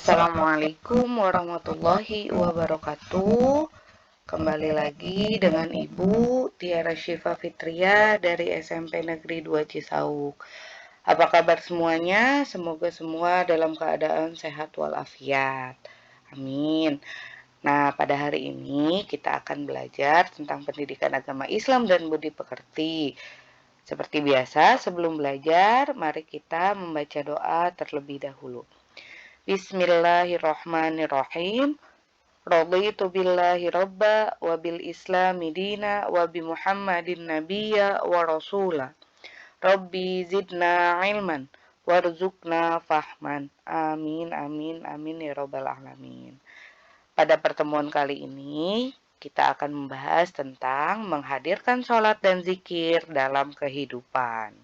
Assalamualaikum warahmatullahi wabarakatuh. Kembali lagi dengan Ibu Tiara Syifa Fitria dari SMP Negeri 2 Cisauk. Apa kabar semuanya? Semoga semua dalam keadaan sehat walafiat. Amin. Nah, pada hari ini kita akan belajar tentang pendidikan agama Islam dan budi pekerti. Seperti biasa, sebelum belajar, mari kita membaca doa terlebih dahulu. Bismillahirrahmanirrahim. Raditu billahi rabba wa bil islami dina wa bi Muhammadin nabiyya wa rasula. Rabbi zidna ilman warzuqna fahman. Amin amin amin ya rabbal alamin. Pada pertemuan kali ini kita akan membahas tentang menghadirkan sholat dan zikir dalam kehidupan.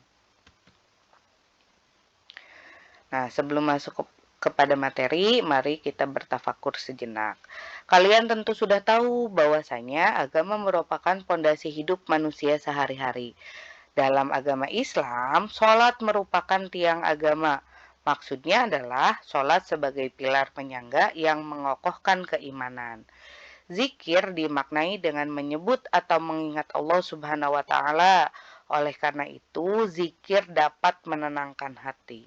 Nah, sebelum masuk kepada materi, mari kita bertafakur sejenak. Kalian tentu sudah tahu bahwasanya agama merupakan pondasi hidup manusia sehari-hari. Dalam agama Islam, sholat merupakan tiang agama. Maksudnya adalah sholat sebagai pilar penyangga yang mengokohkan keimanan. Zikir dimaknai dengan menyebut atau mengingat Allah Subhanahu wa Ta'ala. Oleh karena itu, zikir dapat menenangkan hati.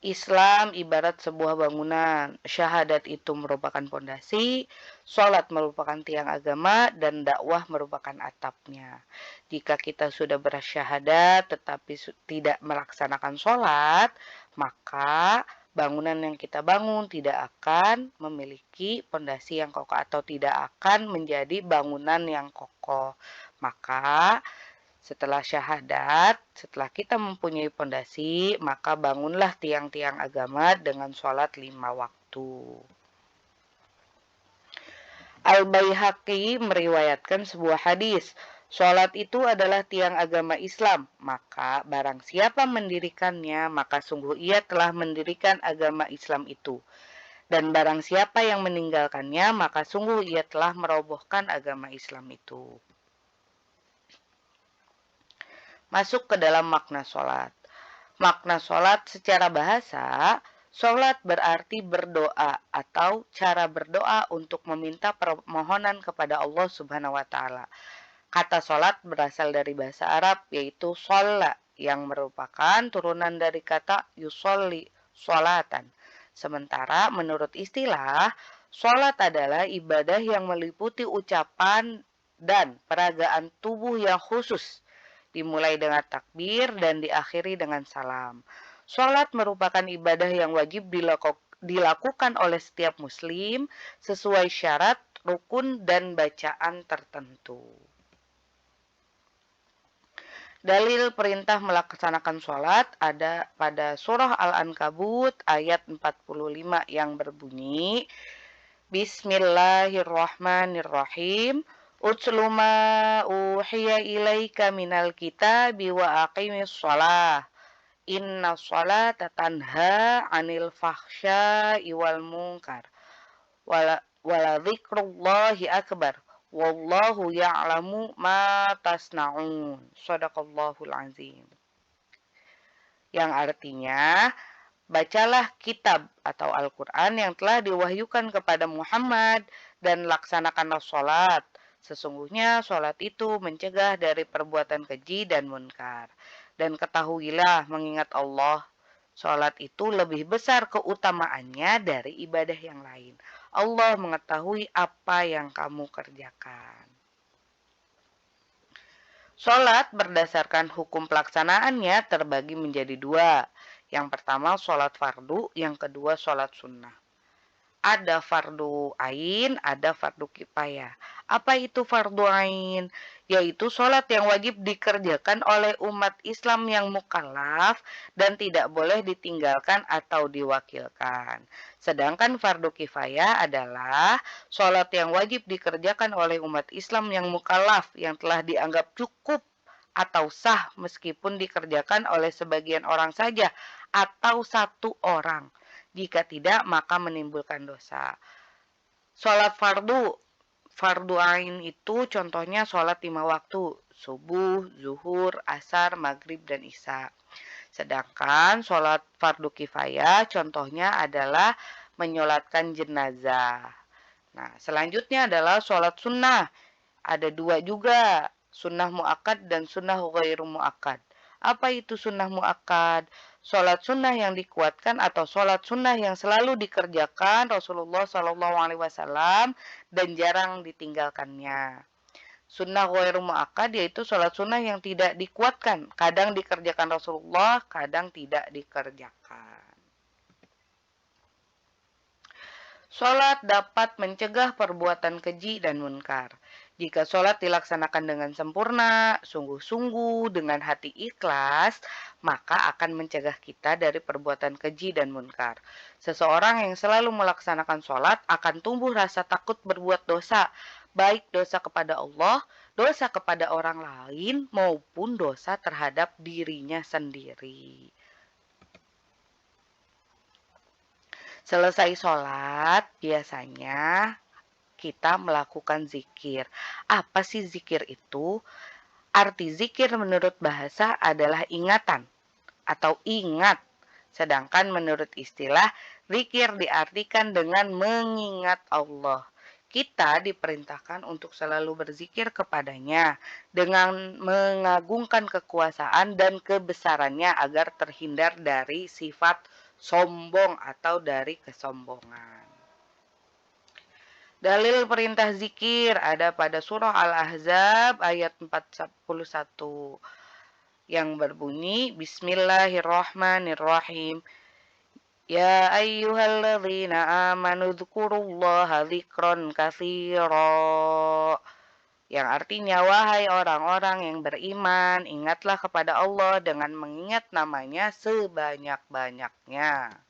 Islam ibarat sebuah bangunan. Syahadat itu merupakan pondasi, sholat merupakan tiang agama, dan dakwah merupakan atapnya. Jika kita sudah bersyahadat tetapi tidak melaksanakan sholat, maka bangunan yang kita bangun tidak akan memiliki pondasi yang kokoh atau tidak akan menjadi bangunan yang kokoh. Maka setelah syahadat, setelah kita mempunyai pondasi, maka bangunlah tiang-tiang agama dengan sholat 5 waktu. Al-Baihaqi meriwayatkan sebuah hadis, sholat itu adalah tiang agama Islam, maka barang siapa mendirikannya, maka sungguh ia telah mendirikan agama Islam itu. Dan barang siapa yang meninggalkannya, maka sungguh ia telah merobohkan agama Islam itu. Masuk ke dalam makna sholat. Makna sholat secara bahasa, sholat berarti berdoa atau cara berdoa untuk meminta permohonan kepada Allah Subhanahu wa Ta'ala. Kata sholat berasal dari bahasa Arab yaitu sholla yang merupakan turunan dari kata yusolli, sholatan. Sementara menurut istilah, sholat adalah ibadah yang meliputi ucapan dan peragaan tubuh yang khusus, dimulai dengan takbir dan diakhiri dengan salam. Sholat merupakan ibadah yang wajib dilakukan oleh setiap muslim sesuai syarat, rukun, dan bacaan tertentu. Dalil perintah melaksanakan sholat ada pada surah Al-Ankabut ayat 45 yang berbunyi, Bismillahirrahmanirrahim. Utslu ma uhiya ilaika minal kitabi wa aqimis shalah. Inna sholata tanha 'anil fahsya'i wal munkar. Wala dzikrullahi akbar. Wallahu ya'lamu ma tasna'un. Shadaqallahul azim. Yang artinya, bacalah kitab atau Al-Quran yang telah diwahyukan kepada Muhammad dan laksanakanlah sholat. Sesungguhnya sholat itu mencegah dari perbuatan keji dan munkar. Dan ketahuilah mengingat Allah, sholat itu lebih besar keutamaannya dari ibadah yang lain. Allah mengetahui apa yang kamu kerjakan. Sholat berdasarkan hukum pelaksanaannya terbagi menjadi dua. Yang pertama sholat fardu, yang kedua sholat sunnah. Ada fardu ain, ada fardu kifayah. Apa itu fardu ain? Yaitu sholat yang wajib dikerjakan oleh umat Islam yang mukallaf dan tidak boleh ditinggalkan atau diwakilkan. Sedangkan fardu kifayah adalah sholat yang wajib dikerjakan oleh umat Islam yang mukallaf yang telah dianggap cukup atau sah meskipun dikerjakan oleh sebagian orang saja atau satu orang. Jika tidak, maka menimbulkan dosa. Sholat fardu ain itu contohnya sholat 5 waktu, subuh, zuhur, asar, maghrib, dan isya. Sedangkan sholat fardu kifayah contohnya adalah menyolatkan jenazah. Nah, selanjutnya adalah sholat sunnah. Ada dua juga, sunnah muakkad dan sunnah ghairu muakkad. Apa itu sunnah muakkad? Sholat sunnah yang dikuatkan atau sholat sunnah yang selalu dikerjakan Rasulullah SAW dan jarang ditinggalkannya. Sunnah ghairu muakkad yaitu sholat sunnah yang tidak dikuatkan. Kadang dikerjakan Rasulullah, kadang tidak dikerjakan. Sholat dapat mencegah perbuatan keji dan munkar. Jika sholat dilaksanakan dengan sempurna, sungguh-sungguh, dengan hati ikhlas, maka akan mencegah kita dari perbuatan keji dan munkar. Seseorang yang selalu melaksanakan sholat akan tumbuh rasa takut berbuat dosa, baik dosa kepada Allah, dosa kepada orang lain, maupun dosa terhadap dirinya sendiri. Selesai sholat, biasanya kita melakukan zikir. Apa sih zikir itu? Arti zikir menurut bahasa adalah ingatan atau ingat. Sedangkan menurut istilah, zikir diartikan dengan mengingat Allah. Kita diperintahkan untuk selalu berzikir kepadanya dengan mengagungkan kekuasaan dan kebesarannya agar terhindar dari sifat sombong atau dari kesombongan. Dalil perintah zikir ada pada surah Al-Ahzab ayat 41 yang berbunyi Bismillahirrahmanirrahim. Ya ayyuhalladzina amanu dzkurullaha dzikran katsira. Yang artinya wahai orang-orang yang beriman, ingatlah kepada Allah dengan mengingat namanya sebanyak-banyaknya.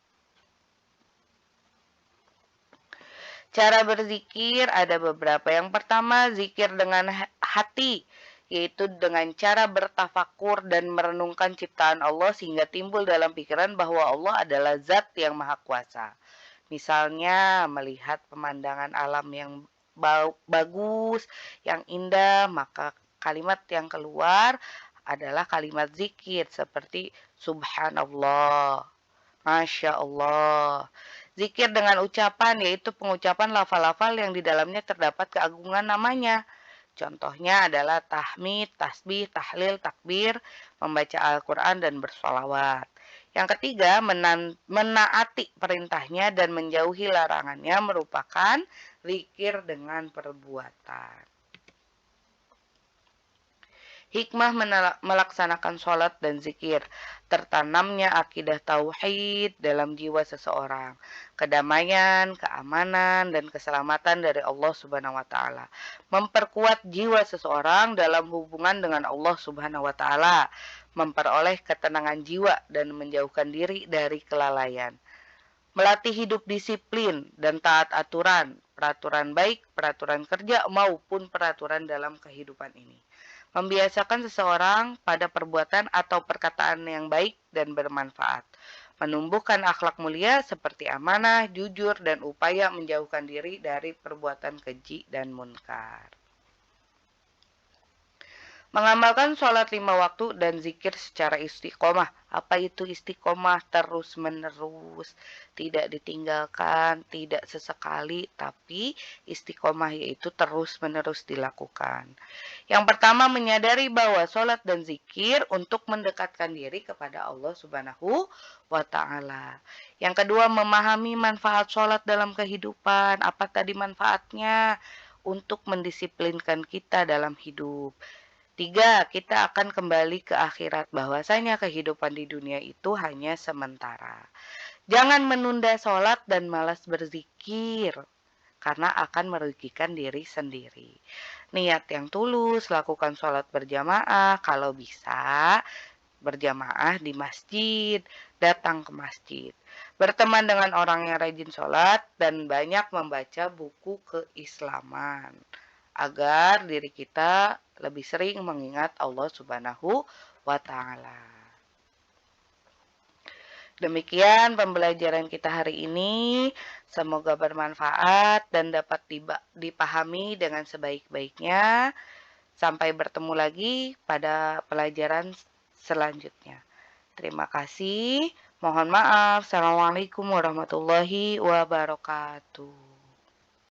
Cara berzikir ada beberapa. Yang pertama, zikir dengan hati, yaitu dengan cara bertafakur dan merenungkan ciptaan Allah sehingga timbul dalam pikiran bahwa Allah adalah zat yang maha kuasa. Misalnya, melihat pemandangan alam yang bagus, yang indah, maka kalimat yang keluar adalah kalimat zikir seperti Subhanallah, Masya Allah. Zikir dengan ucapan yaitu pengucapan lafal-lafal yang di dalamnya terdapat keagungan namanya. Contohnya adalah tahmid, tasbih, tahlil, takbir, membaca Al-Quran, dan bersolawat. Yang ketiga, menaati perintahnya dan menjauhi larangannya merupakan zikir dengan perbuatan. Hikmah melaksanakan sholat dan zikir, tertanamnya akidah tauhid dalam jiwa seseorang, kedamaian, keamanan, dan keselamatan dari Allah Subhanahu wa Ta'ala, memperkuat jiwa seseorang dalam hubungan dengan Allah Subhanahu wa Ta'ala, memperoleh ketenangan jiwa, dan menjauhkan diri dari kelalaian, melatih hidup disiplin dan taat aturan, peraturan baik, peraturan kerja, maupun peraturan dalam kehidupan ini. Membiasakan seseorang pada perbuatan atau perkataan yang baik dan bermanfaat. Menumbuhkan akhlak mulia seperti amanah, jujur, dan upaya menjauhkan diri dari perbuatan keji dan munkar. Mengamalkan sholat 5 waktu dan zikir secara istiqomah. Apa itu istiqomah? Terus menerus, tidak ditinggalkan, tidak sesekali, tapi istiqomah yaitu terus menerus dilakukan. Yang pertama, menyadari bahwa sholat dan zikir untuk mendekatkan diri kepada Allah Subhanahu wa Ta'ala. Yang kedua, memahami manfaat sholat dalam kehidupan. Apa tadi manfaatnya? Untuk mendisiplinkan kita dalam hidup. 3, kita akan kembali ke akhirat, bahwasanya kehidupan di dunia itu hanya sementara. Jangan menunda sholat dan malas berzikir, karena akan merugikan diri sendiri. Niat yang tulus, lakukan sholat berjamaah, kalau bisa berjamaah di masjid, datang ke masjid. Berteman dengan orang yang rajin sholat, dan banyak membaca buku keislaman, agar diri kita lebih sering mengingat Allah Subhanahu wa Ta'ala. Demikian pembelajaran kita hari ini. Semoga bermanfaat dan dapat dipahami dengan sebaik-baiknya. Sampai bertemu lagi pada pelajaran selanjutnya. Terima kasih. Mohon maaf. Assalamualaikum warahmatullahi wabarakatuh.